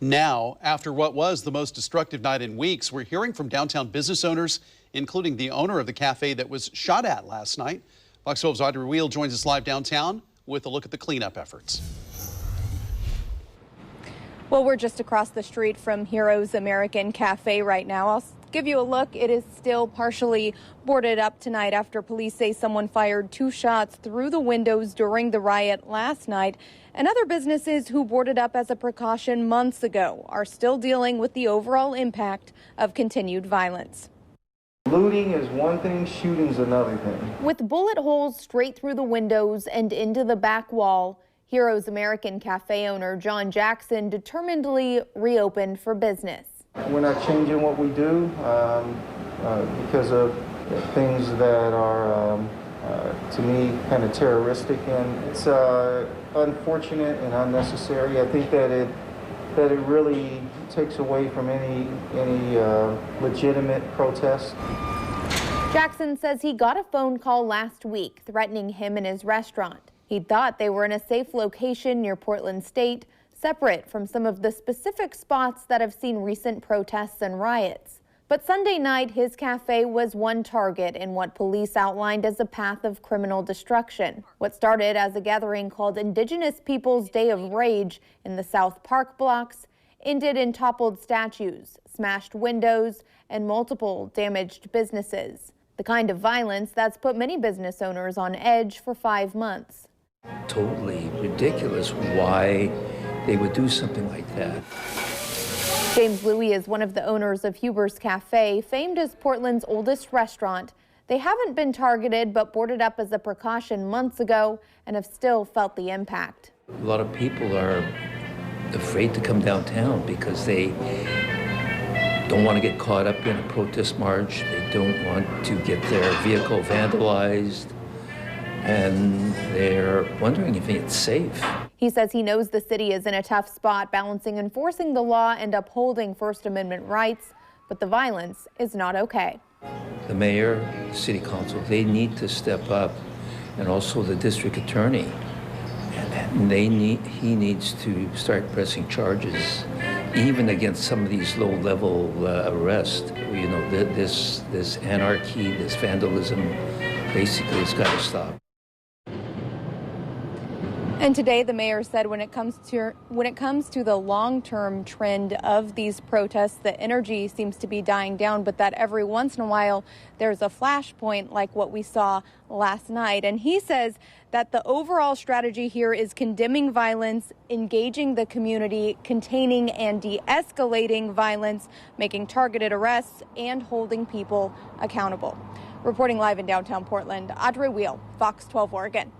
Now, after what was the most destructive night in weeks, we're hearing from downtown business owners, including the owner of the cafe that was shot at last night. Fox 12's AUDREY WEIL joins us live downtown with a look at the cleanup efforts. Well, we're just across the street from Heroes American Cafe right now. I'll give you a look. It is still partially boarded up tonight after police say someone fired 2 shots through the windows during the riot last night. And other businesses who boarded up as a precaution months ago are still dealing with the overall impact of continued violence. Looting is one thing, shooting's another thing. With bullet holes straight through the windows and into the back wall, Heroes American Cafe owner John Jackson determinedly reopened for business. We're not changing what we do because of things that are, to me, kind of terroristic, and it's unfortunate and unnecessary. I think that it really takes away from any legitimate protest. Jackson says he got a phone call last week threatening him and his restaurant. He thought they were in a safe location near Portland State, separate from some of the specific spots that have seen recent protests and riots. But Sunday night, his cafe was one target in what police outlined as a path of criminal destruction. What started as a gathering called Indigenous Peoples' Day of Rage in the South Park blocks ended in toppled statues, smashed windows, and multiple damaged businesses. The kind of violence that's put many business owners on edge for 5 months. Totally ridiculous why they would do something like that. James Louie is one of the owners of Huber's Cafe, famed as Portland's oldest restaurant. They haven't been targeted but boarded up as a precaution months ago and have still felt the impact. A lot of people are afraid to come downtown because they don't want to get caught up in a protest march. They don't want to get their vehicle vandalized, and they're wondering if it's safe. He says he knows the city is in a tough spot balancing enforcing the law and upholding First Amendment rights, but the violence is not okay. The mayor, the city council, they need to step up, and also the district attorney. And he needs to start pressing charges, even against some of these low-level arrests. You know, this anarchy, this vandalism, basically has got to stop. And today, the mayor said when it comes to the long-term trend of these protests, the energy seems to be dying down, but that every once in a while there's a flashpoint like what we saw last night. And he says that the overall strategy here is condemning violence, engaging the community, containing and de-escalating violence, making targeted arrests, and holding people accountable. Reporting live in downtown Portland, AUDREY WEIL, Fox 12 Oregon.